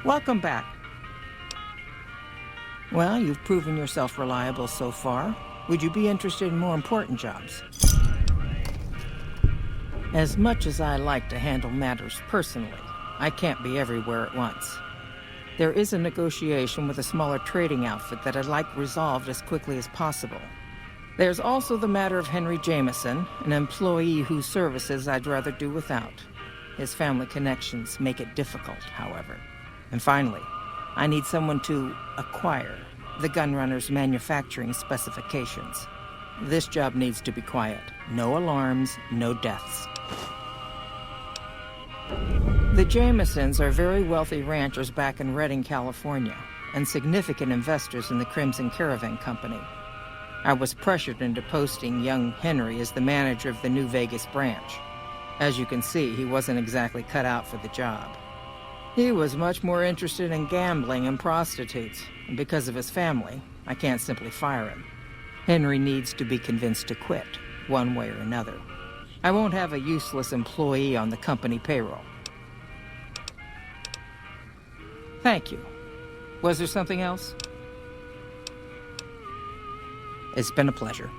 Welcome back. Well, you've proven yourself reliable so far. Would you be interested in more important jobs? As much as I like to handle matters personally, I can't be everywhere at once. There is a negotiation with a smaller trading outfit that I'd like resolved as quickly as possible. There's also the matter of Henry Jameson, an employee whose services I'd rather do without. His family connections make it difficult, however. And finally, I need someone to acquire the Gunrunner's manufacturing specifications. This job needs to be quiet. No alarms, no deaths. The Jamesons are very wealthy ranchers back in Redding, California, and significant investors in the Crimson Caravan Company. I was pressured into posting young Henry as the manager of the New Vegas branch. As you can see, he wasn't exactly cut out for the job. He was much more interested in gambling and prostitutes, and because of his family, I can't simply fire him. Henry needs to be convinced to quit, one way or another. I won't have a useless employee on the company payroll. Thank you. Was there something else? It's been a pleasure.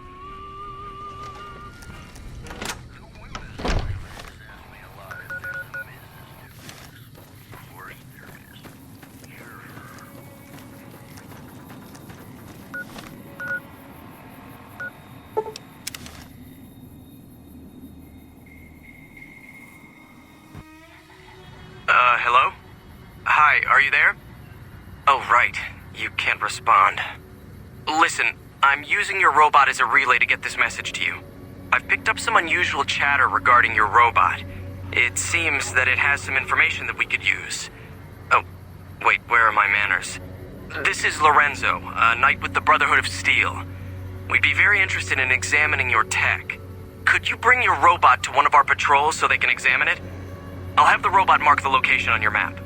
Hello? Hi, are you there? Oh, right. You can't respond. Listen, I'm using your robot as a relay to get this message to you. I've picked up some unusual chatter regarding your robot. It seems that it has some information that we could use. Oh, wait, where are my manners? This is Lorenzo, a knight with the Brotherhood of Steel. We'd be very interested in examining your tech. Could you bring your robot to one of our patrols so they can examine it? I'll have the robot mark the location on your map.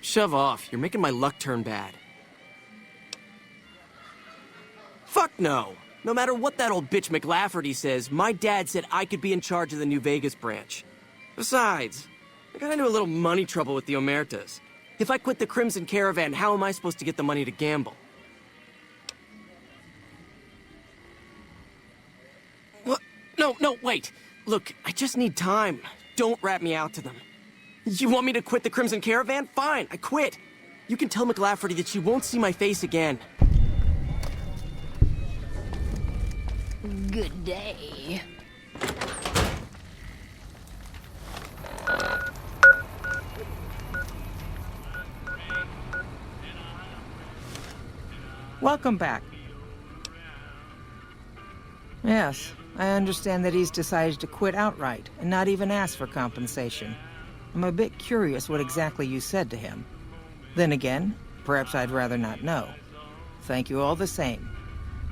Shove off. You're making my luck turn bad. Fuck no! No matter what that old bitch McLafferty says, my dad said I could be in charge of the New Vegas branch. Besides, I got into a little money trouble with the Omertas. If I quit the Crimson Caravan, how am I supposed to get the money to gamble? What? No, wait. Look, I just need time. Don't rat me out to them. You want me to quit the Crimson Caravan? Fine, I quit. You can tell McLafferty that she won't see my face again. Good day. Welcome back. Yes, I understand that he's decided to quit outright and not even ask for compensation. I'm a bit curious what exactly you said to him. Then again, perhaps I'd rather not know. Thank you all the same.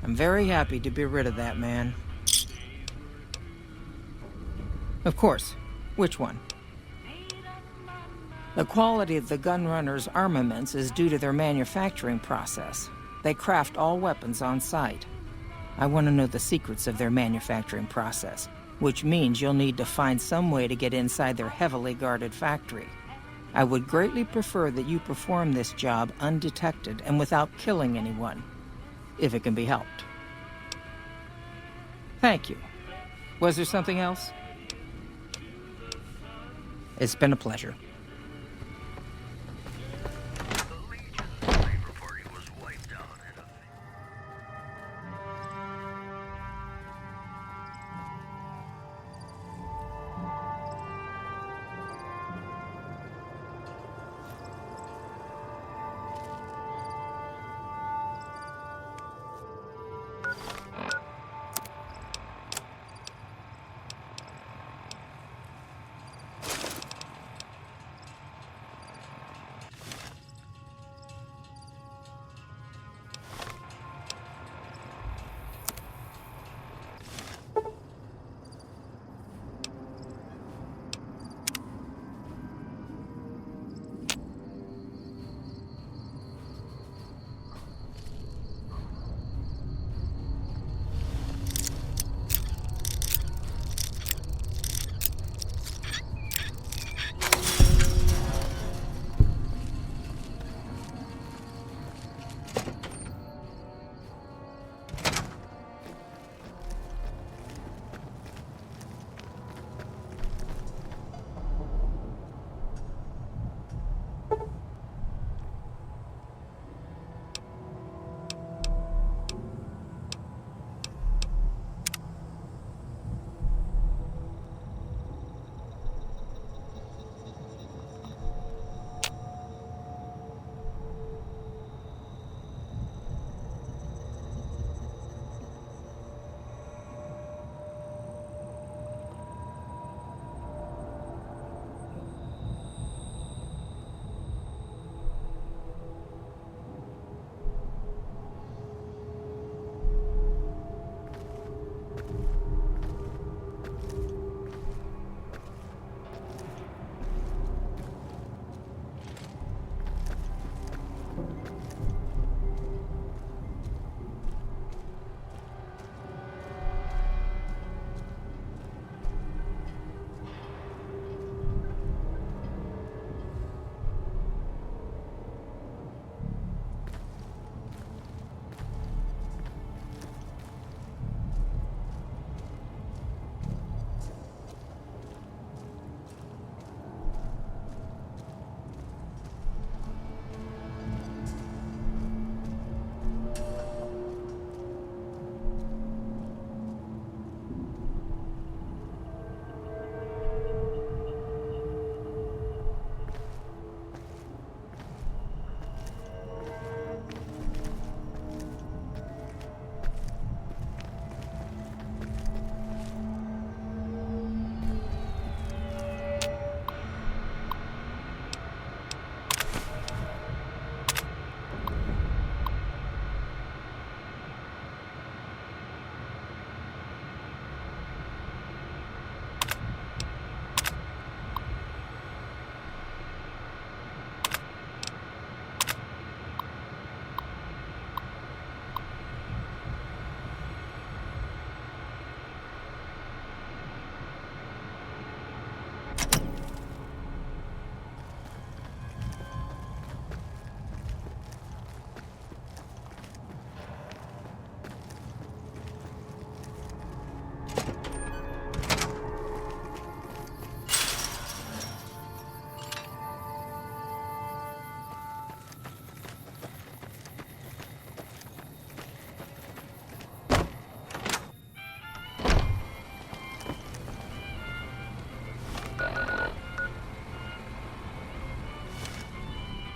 I'm very happy to be rid of that man. Of course. Which one? The quality of the Gunrunner's armaments is due to their manufacturing process. They craft all weapons on site. I want to know the secrets of their manufacturing process, which means you'll need to find some way to get inside their heavily guarded factory. I would greatly prefer that you perform this job undetected and without killing anyone, if it can be helped. Thank you. Was there something else? It's been a pleasure.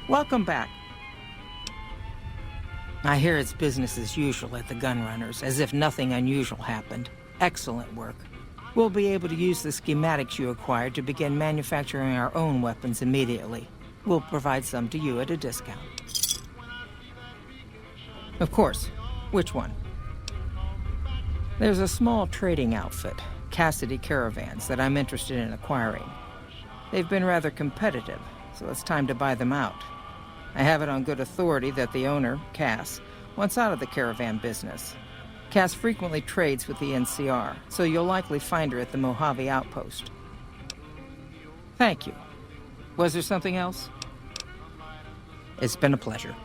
Welcome back. I hear it's business as usual at the Gunrunners, as if nothing unusual happened. Excellent work. We'll be able to use the schematics you acquired to begin manufacturing our own weapons immediately. We'll provide some to you at a discount. Of course. Which one? There's a small trading outfit, Cassidy Caravans, that I'm interested in acquiring. They've been rather competitive, so it's time to buy them out. I have it on good authority that the owner, Cass, wants out of the caravan business. Cass frequently trades with the NCR, so you'll likely find her at the Mojave outpost. Thank you. Was there something else? It's been a pleasure.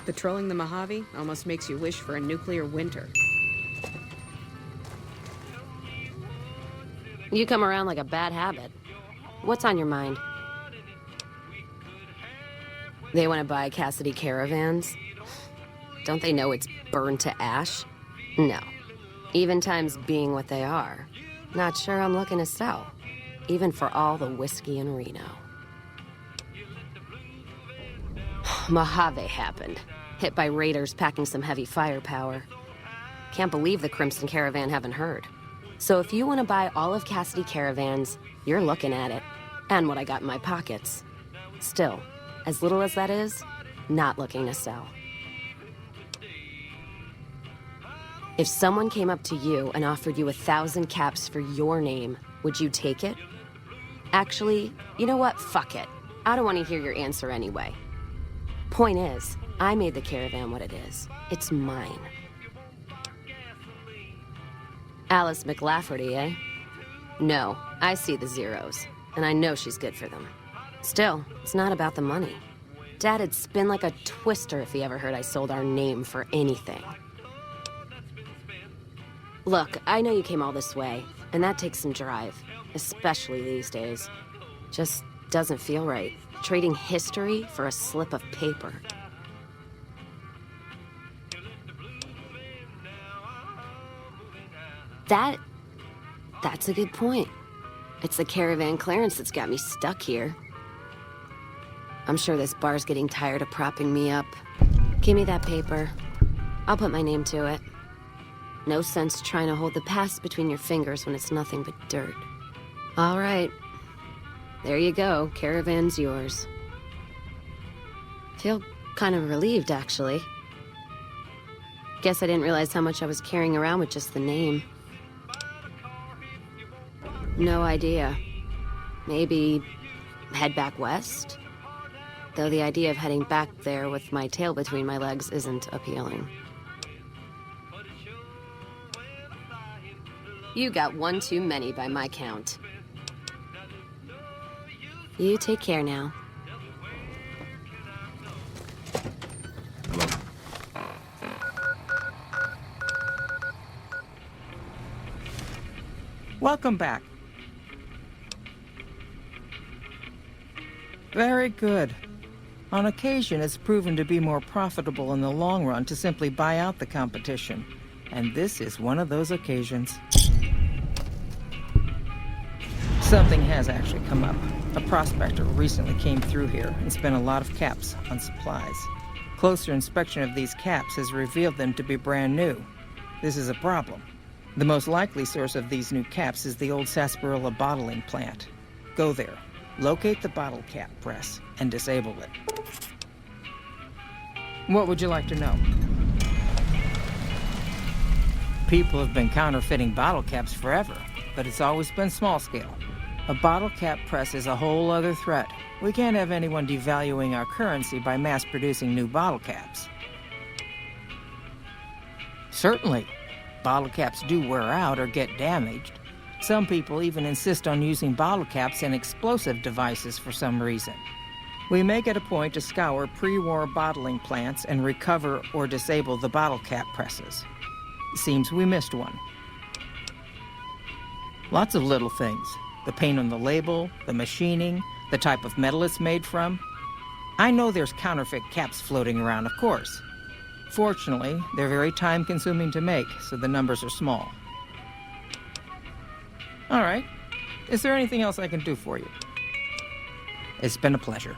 Patrolling the Mojave almost makes you wish for a nuclear winter. You come around like a bad habit. What's on your mind? They want to buy Cassidy Caravans? Don't they know it's burned to ash? No. Even times being what they are. Not sure I'm looking to sell. Even for all the whiskey in Reno. Mojave happened. Hit by raiders packing some heavy firepower. Can't believe the Crimson Caravan haven't heard. So if you want to buy all of Cassidy Caravans, you're looking at it. And what I got in my pockets. Still, as little as that is, not looking to sell. If someone came up to you and offered you 1,000 caps for your name, would you take it? Actually, you know what? Fuck it. I don't want to hear your answer anyway. Point is, I made the caravan what it is. It's mine. Alice McLafferty, eh? No, I see the zeros, and I know she's good for them. Still, it's not about the money. Dad'd spin like a twister if he ever heard I sold our name for anything. Look, I know you came all this way, and that takes some drive, especially these days. Just doesn't feel right. Trading history for a slip of paper. That's a good point. It's the caravan clearance that's got me stuck here. I'm sure this bar's getting tired of propping me up. Give me that paper. I'll put my name to it. No sense trying to hold the past between your fingers when it's nothing but dirt. All right. There you go. Caravan's yours. Feel kind of relieved, actually. Guess I didn't realize how much I was carrying around with just the name. No idea. Maybe head back west? Though the idea of heading back there with my tail between my legs isn't appealing. You got one too many by my count. You take care now. Welcome back. Very good. On occasion, it's proven to be more profitable in the long run to simply buy out the competition. And this is one of those occasions. Something has actually come up. A prospector recently came through here and spent a lot of caps on supplies. Closer inspection of these caps has revealed them to be brand new. This is a problem. The most likely source of these new caps is the old sarsaparilla bottling plant. Go there, locate the bottle cap press, and disable it. What would you like to know? People have been counterfeiting bottle caps forever, but it's always been small scale. A bottle cap press is a whole other threat. We can't have anyone devaluing our currency by mass-producing new bottle caps. Certainly. Bottle caps do wear out or get damaged. Some people even insist on using bottle caps in explosive devices for some reason. We make it a point to scour pre-war bottling plants and recover or disable the bottle cap presses. Seems we missed one. Lots of little things. The paint on the label, the machining, the type of metal it's made from. I know there's counterfeit caps floating around, of course. Fortunately, they're very time-consuming to make, so the numbers are small. All right. Is there anything else I can do for you? It's been a pleasure.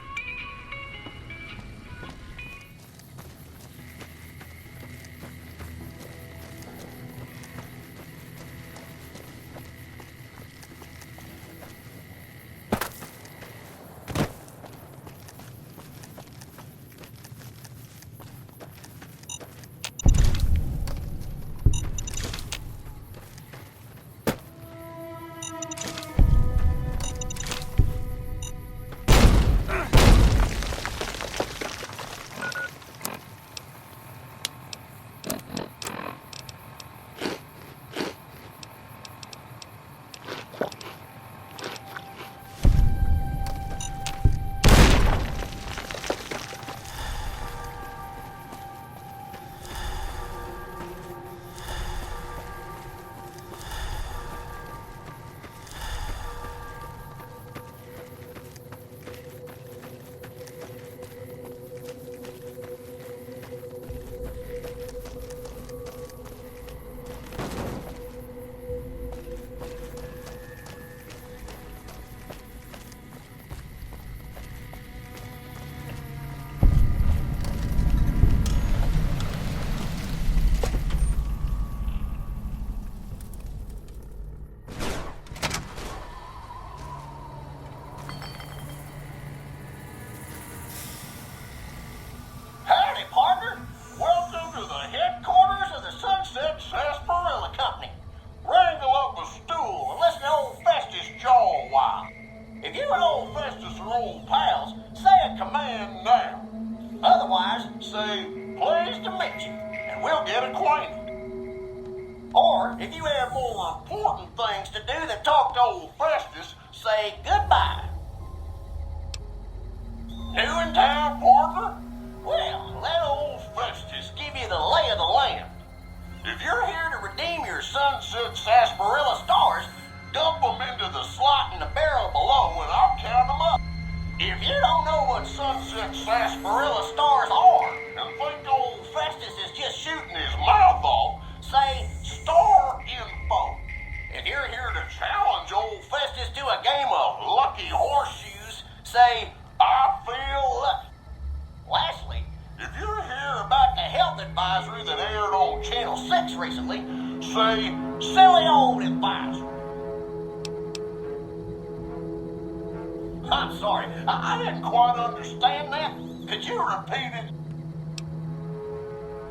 I'm sorry, I didn't quite understand that. Could you repeat it?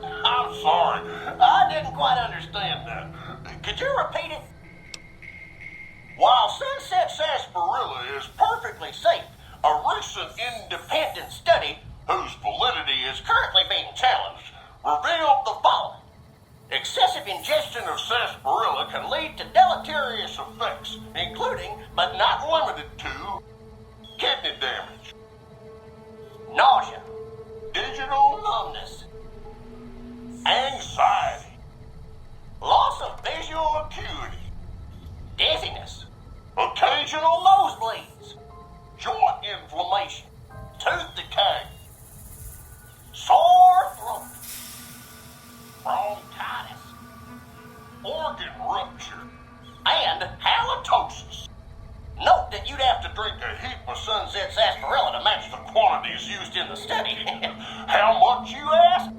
I'm sorry, I didn't quite understand that. Could you repeat it? While Sunset Sarsaparilla is perfectly safe, a recent independent study, whose validity is currently being challenged, revealed the following. Excessive ingestion of sarsaparilla can lead to deleterious effects, including, but not limited to, kidney damage, nausea, digital numbness, anxiety, loss of visual acuity, dizziness, occasional nosebleeds, joint inflammation, tooth decay, sore throat, bronchitis, organ rupture, and halitosis. Note that you'd have to drink a heap of Sunset Sarsaparilla to match the quantities used in the study. How much, you ask?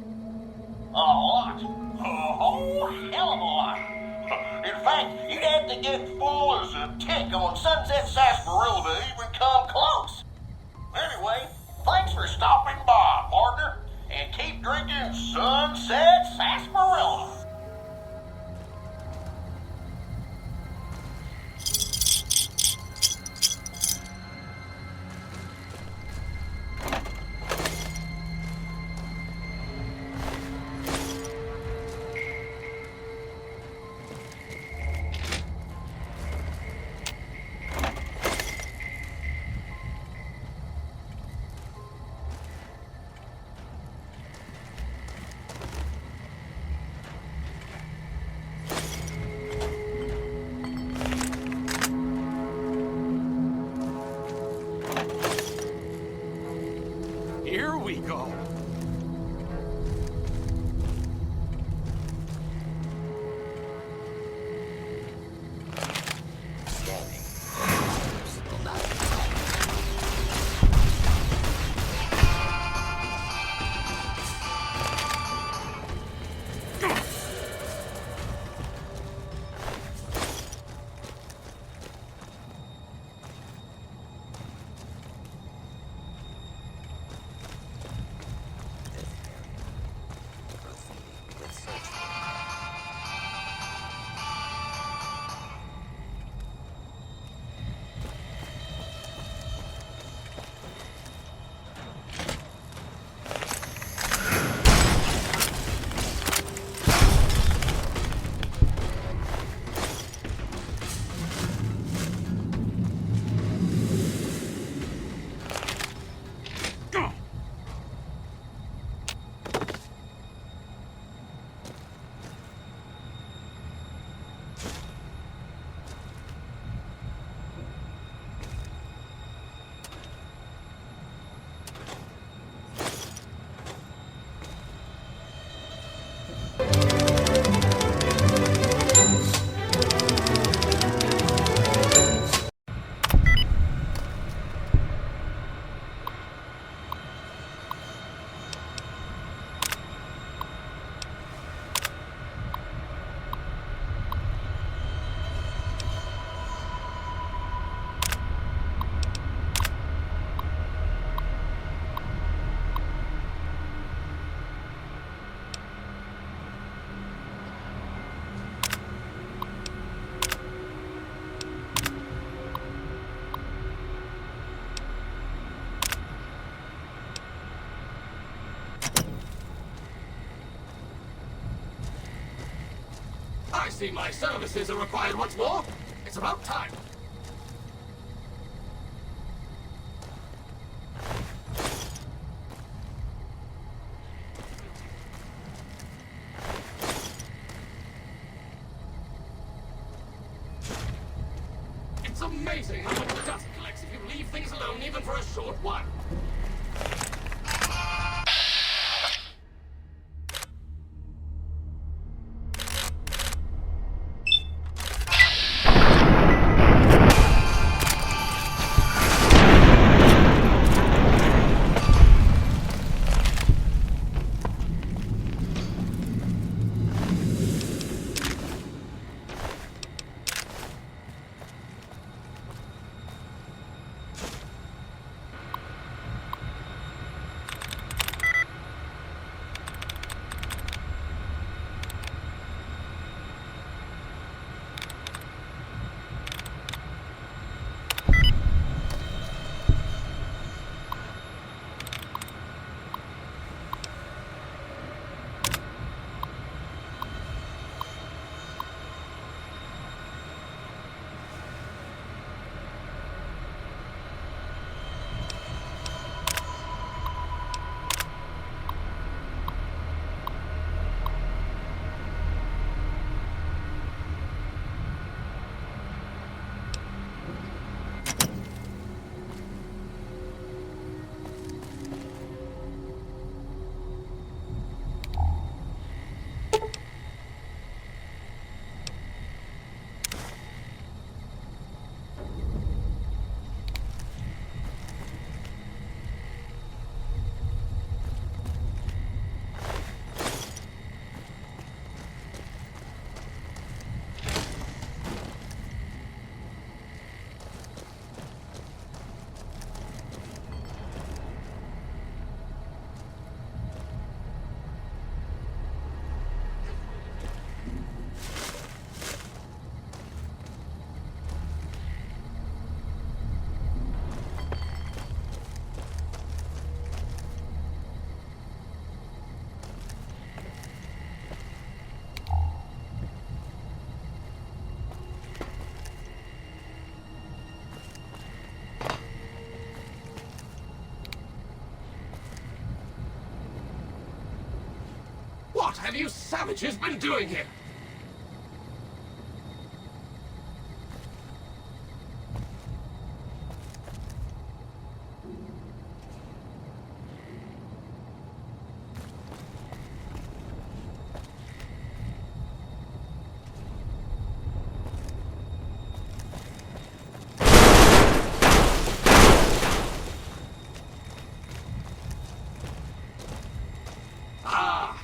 A lot. A whole hell of a lot. In fact, you'd have to get full as a tick on Sunset Sarsaparilla to even come close. Anyway, thanks for stopping by, partner, and keep drinking Sunset Sarsaparilla. see my services are required once more. It's about time. It's amazing how much dust collects if you leave things alone even for a short while. What have you savages been doing here?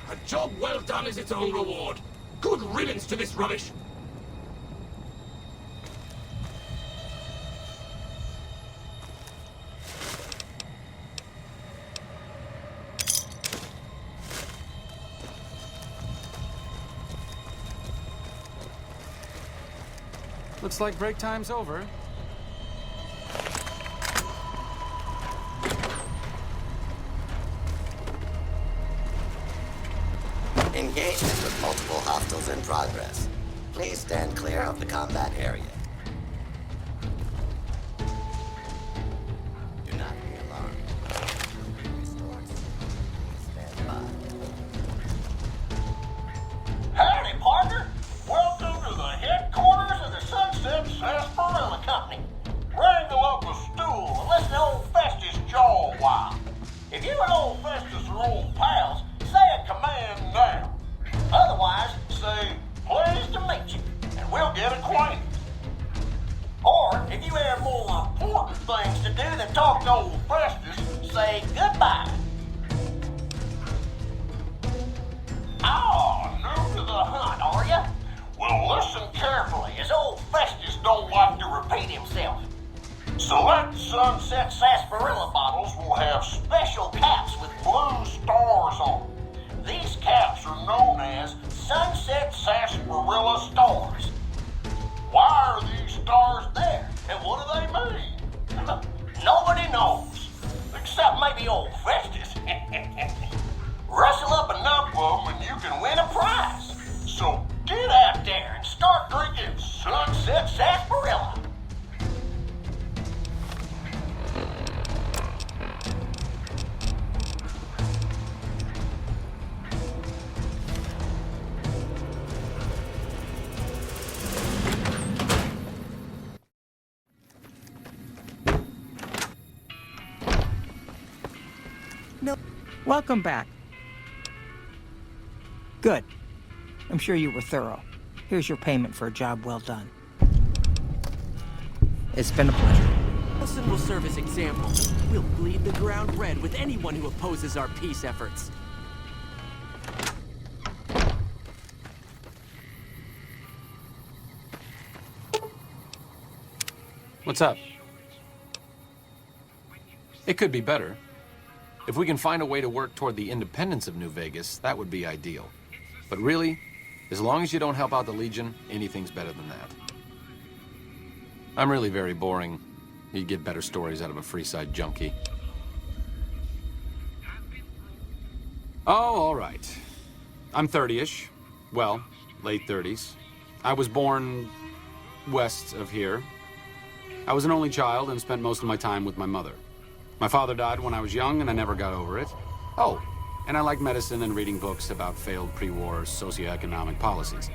A job well done is its own reward. Good riddance to this rubbish. Looks like break time's over. Engagement with multiple hostiles in progress. Please stand clear of the combat area. Do not be alarmed. Stand by. Howdy, partner. Welcome to the headquarters of the Sunset Sarsaparilla Company. Wrangle up a stool and listen to old Festus jaw a while. If you and old Festus are old pals, say a command now. Otherwise, say, pleased to meet you, and we'll get acquainted. Welcome back. Good. I'm sure you were thorough. Here's your payment for a job well done. It's been a pleasure. Wilson will serve as example. We'll bleed the ground red with anyone who opposes our peace efforts. What's up? It could be better. If we can find a way to work toward the independence of New Vegas, that would be ideal. But really, as long as you don't help out the Legion, anything's better than that. I'm really very boring. You'd get better stories out of a Freeside junkie. Oh, all right. I'm 30-ish. Well, late 30s. I was born west of here. I was an only child and spent most of my time with my mother. My father died when I was young, and I never got over it. Oh, and I like medicine and reading books about failed pre-war socioeconomic policies.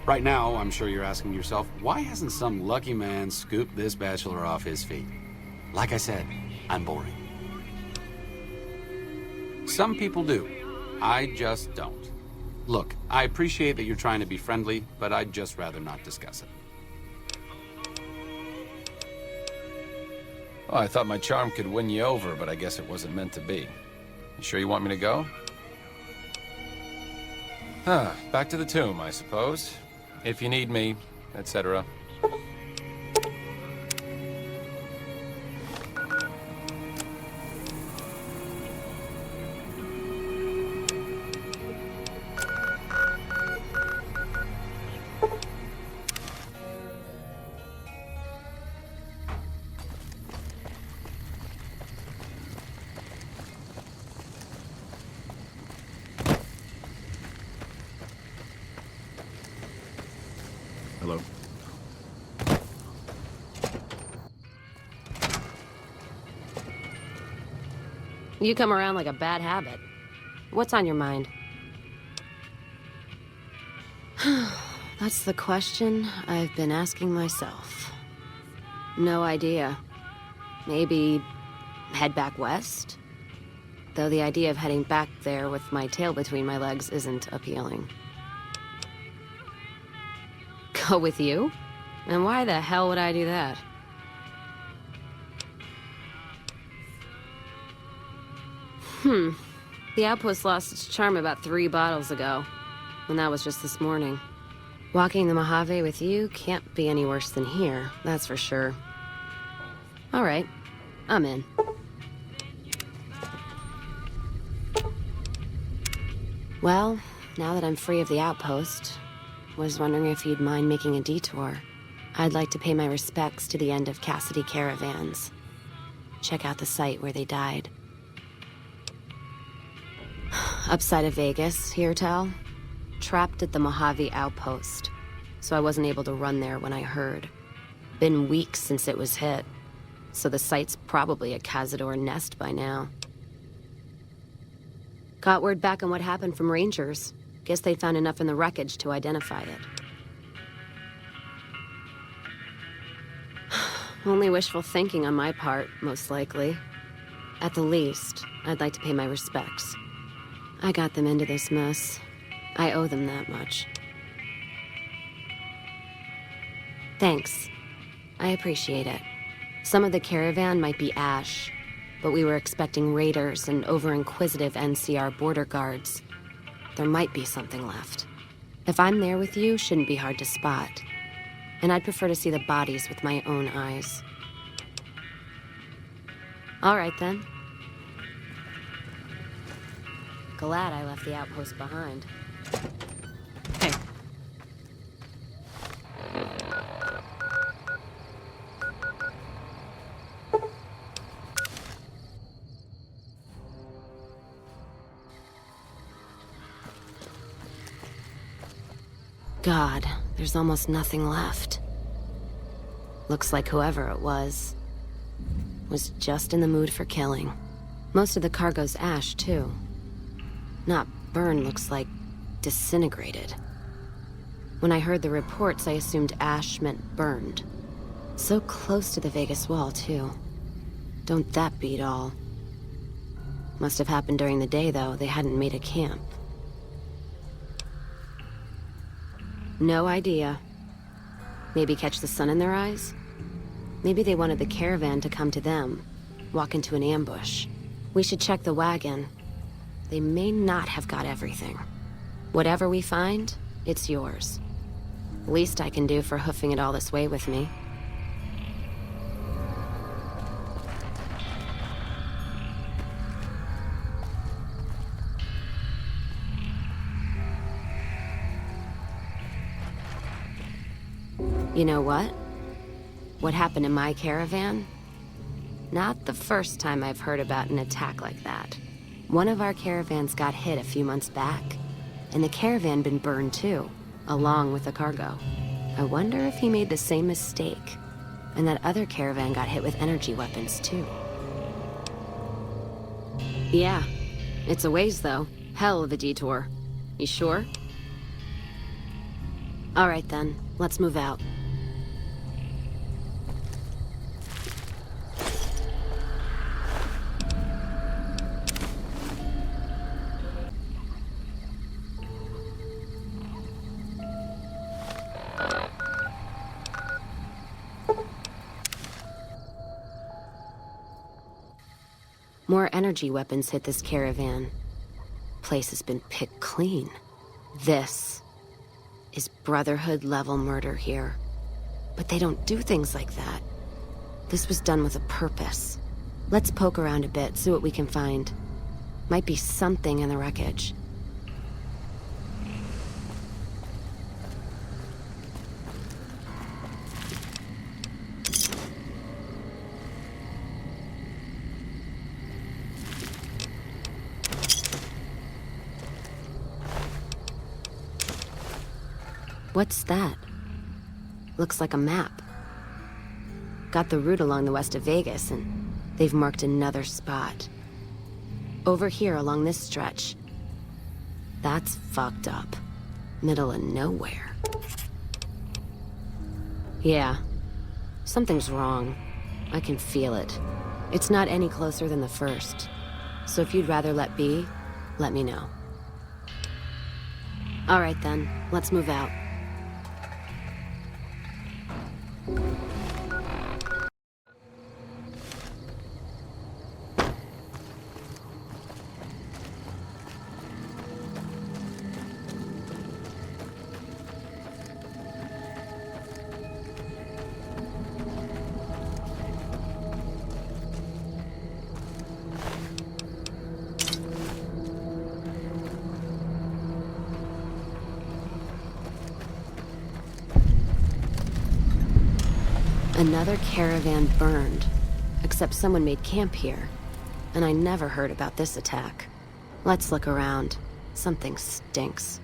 Right now, I'm sure you're asking yourself, why hasn't some lucky man scooped this bachelor off his feet? Like I said, I'm boring. Some people do. I just don't. Look, I appreciate that you're trying to be friendly, but I'd just rather not discuss it. Oh, I thought my charm could win you over, but I guess it wasn't meant to be. You sure you want me to go? Back to the tomb, I suppose. If you need me, etc. Hello. You come around like a bad habit. What's on your mind? That's the question I've been asking myself. No idea. Maybe head back west? Though the idea of heading back there with my tail between my legs isn't appealing. Go with you? And why the hell would I do that? The outpost lost its charm about 3 bottles ago. And that was just this morning. Walking the Mojave with you can't be any worse than here, that's for sure. All right, I'm in. Well, now that I'm free of the outpost, was wondering if you'd mind making a detour. I'd like to pay my respects to the end of Cassidy caravans. Check out the site where they died. Upside of Vegas, hear tell? Trapped at the Mojave outpost, so I wasn't able to run there when I heard. Been weeks since it was hit, so the site's probably a Cazador nest by now. Got word back on what happened from Rangers. Guess they found enough in the wreckage to identify it. Only wishful thinking on my part, most likely. At the least, I'd like to pay my respects. I got them into this mess. I owe them that much. Thanks. I appreciate it. Some of the caravan might be ash, but we were expecting raiders and over-inquisitive NCR border guards. There might be something left. If I'm there with you, shouldn't be hard to spot. And I'd prefer to see the bodies with my own eyes. All right, then. Glad I left the outpost behind. Hey. God, there's almost nothing left. Looks like whoever it was just in the mood for killing. Most of the cargo's ash, too. Not burned, looks like disintegrated. When I heard the reports, I assumed ash meant burned. So close to the Vegas wall, too. Don't that beat all? Must have happened during the day, though. They hadn't made a camp. No idea. Maybe catch the sun in their eyes? Maybe they wanted the caravan to come to them, walk into an ambush. We should check the wagon. They may not have got everything. Whatever we find, it's yours. Least I can do for hoofing it all this way with me. You know what? What happened in my caravan? Not the first time I've heard about an attack like that. One of our caravans got hit a few months back, and the caravan been burned too, along with the cargo. I wonder if he made the same mistake, and that other caravan got hit with energy weapons too. Yeah, it's a ways though. Hell of a detour. You sure? All right then, let's move out. More energy weapons hit this caravan. Place has been picked clean. This is Brotherhood-level murder here. But they don't do things like that. This was done with a purpose. Let's poke around a bit, see what we can find. Might be something in the wreckage. What's that? Looks like a map. Got the route along the west of Vegas, and they've marked another spot. Over here along this stretch. That's fucked up. Middle of nowhere. Yeah. Something's wrong. I can feel it. It's not any closer than the first. So if you'd rather let be, let me know. All right then, let's move out. Another caravan burned, except someone made camp here, and I never heard about this attack. Let's look around. Something stinks.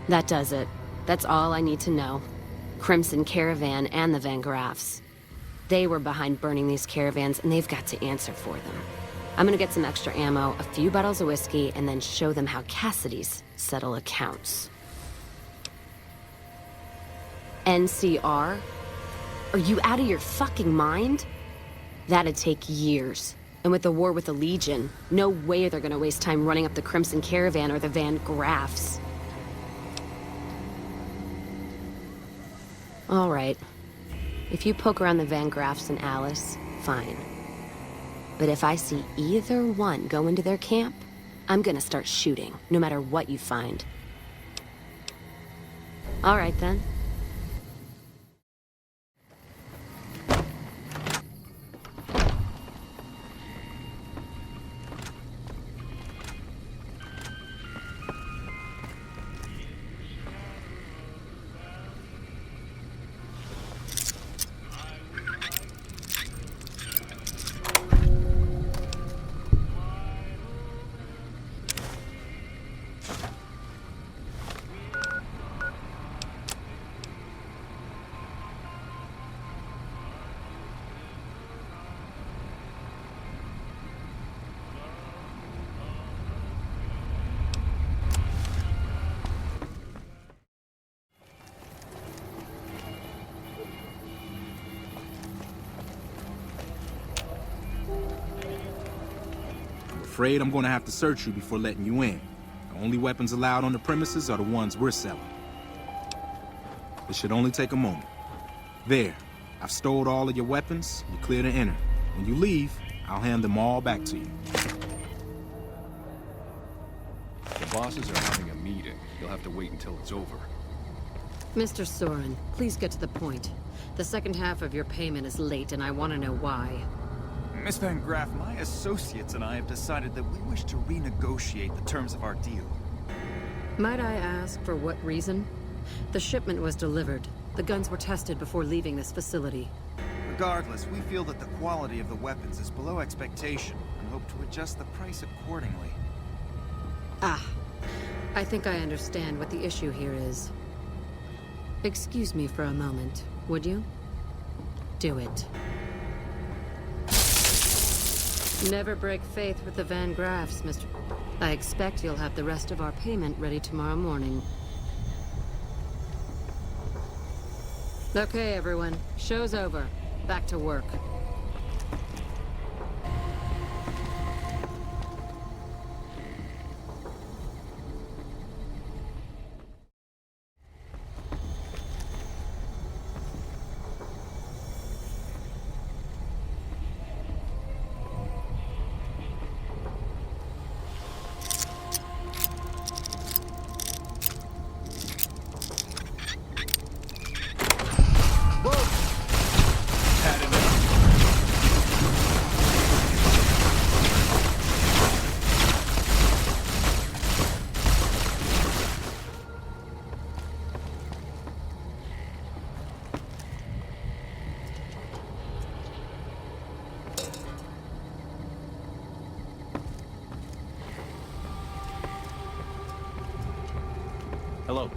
That does it. That's all I need to know. Crimson Caravan and the Van Graffs. They were behind burning these caravans, and they've got to answer for them. I'm gonna get some extra ammo, a few bottles of whiskey, and then show them how Cassidy's settle accounts. NCR? Are you out of your fucking mind? That'd take years. And with the war with the Legion, no way they're gonna waste time running up the Crimson Caravan or the Van Graffs. All right. If you poke around the Van Graffs and Alice, fine. But if I see either one go into their camp, I'm gonna start shooting, no matter what you find. All right, then. afraid I'm gonna have to search you before letting you in. The only weapons allowed on the premises are the ones we're selling. This should only take a moment. There. I've stowed all of your weapons. You're clear to enter. When you leave, I'll hand them all back to you. The bosses are having a meeting. You'll have to wait until it's over. Mr. Soren, please get to the point. The second half of your payment is late, and I want to know why. Miss Van Graff, my associates and I have decided that we wish to renegotiate the terms of our deal. Might I ask for what reason? The shipment was delivered. The guns were tested before leaving this facility. Regardless, we feel that the quality of the weapons is below expectation and hope to adjust the price accordingly. Ah, I think I understand what the issue here is. Excuse me for a moment, would you? Do it. Never break faith with the Van Graffs, Mr. I expect you'll have the rest of our payment ready tomorrow morning. Okay, everyone. Show's over. Back to work. Hello.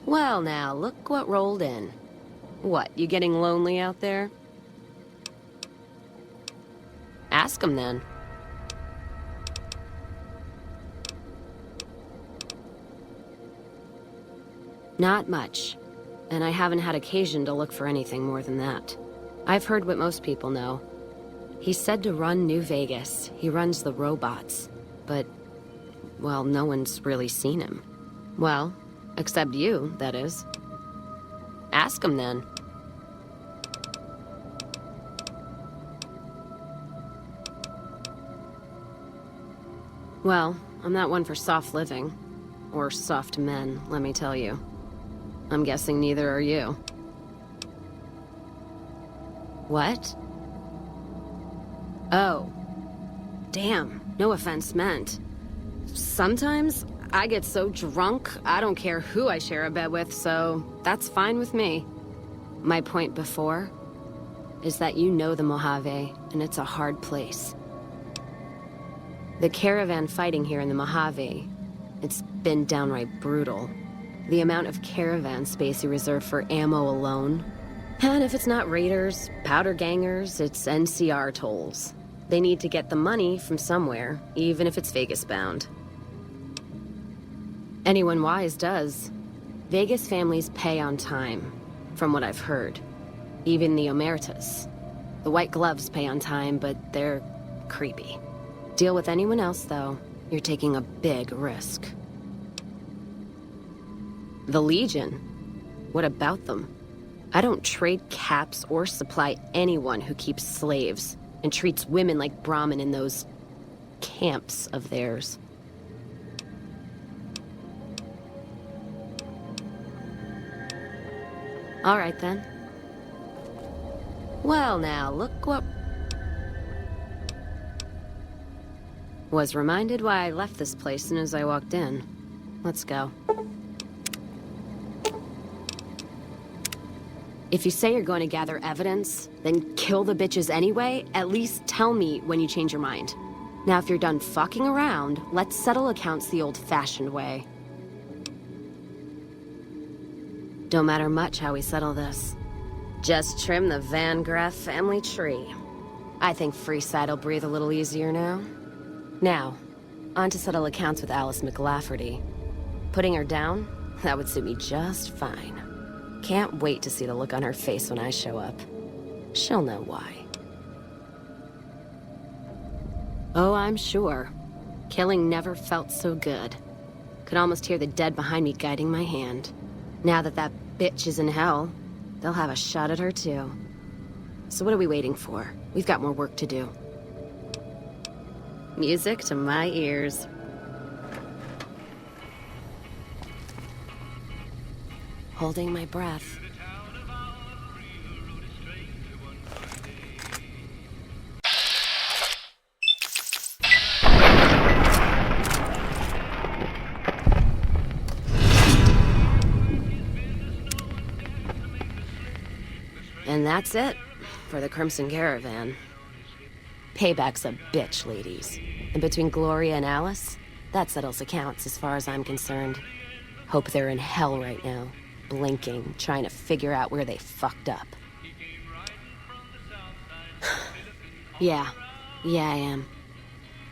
Well now, look what rolled in. What, you getting lonely out there? Ask him then. Not much. And I haven't had occasion to look for anything more than that. I've heard what most people know. He's said to run New Vegas. He runs the robots. But, well, no one's really seen him. Well, except you, that is. Ask him then. Well, I'm not one for soft living. Or soft men, let me tell you. I'm guessing neither are you. What? Oh. Damn, no offense meant. Sometimes I get so drunk, I don't care who I share a bed with, so that's fine with me. My point before is that you know the Mojave, and it's a hard place. The caravan fighting here in the Mojave, it's been downright brutal. The amount of caravan space you reserve for ammo alone. And if it's not raiders, powder gangers, it's NCR tolls. They need to get the money from somewhere, even if it's Vegas-bound. Anyone wise does. Vegas families pay on time, from what I've heard. Even the Omertas. The White Gloves pay on time, but they're creepy. Deal with anyone else, though, you're taking a big risk. The Legion? What about them? I don't trade caps or supply anyone who keeps slaves and treats women like Brahmin in those camps of theirs. All right, then. Well, now, look what... Was reminded why I left this place soon as I walked in. Let's go. If you say you're going to gather evidence, then kill the bitches anyway, at least tell me when you change your mind. Now, if you're done fucking around, let's settle accounts the old-fashioned way. Don't matter much how we settle this. Just trim the Van Graff family tree. I think Freeside'll breathe a little easier now. Now, on to settle accounts with Alice McLafferty. Putting her down? That would suit me just fine. Can't wait to see the look on her face when I show up. She'll know why. Oh, I'm sure. Killing never felt so good. Could almost hear the dead behind me guiding my hand. Now that that bitch is in hell, they'll have a shot at her too. So what are we waiting for? We've got more work to do. Music to my ears. Holding my breath. And that's it for the Crimson Caravan. Payback's a bitch, ladies. And between Gloria and Alice, that settles accounts as far as I'm concerned. Hope they're in hell right now. Blinking, trying to figure out where they fucked up. Yeah I am.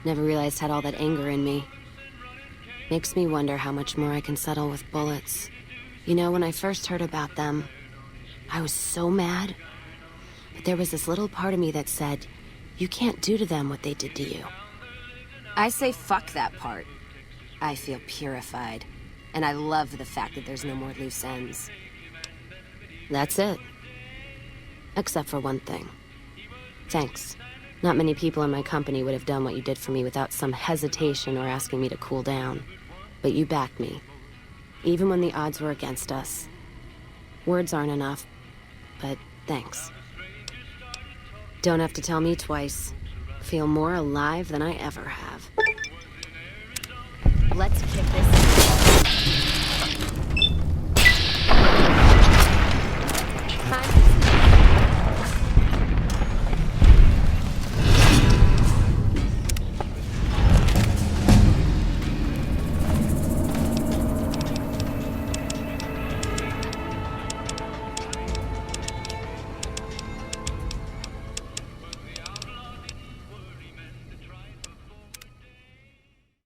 Never realized I had all that anger in me. Makes me wonder how much more I can settle with bullets. You know, when I first heard about them, I was so mad. But there was this little part of me that said, you can't do to them what they did to you. I say fuck that part. I feel purified. And I love the fact that there's no more loose ends. That's it. Except for one thing. Thanks. Not many people in my company would have done what you did for me without some hesitation or asking me to cool down. But you backed me. Even when the odds were against us. Words aren't enough, but thanks. Don't have to tell me twice. Feel more alive than I ever have. Let's kick this. Time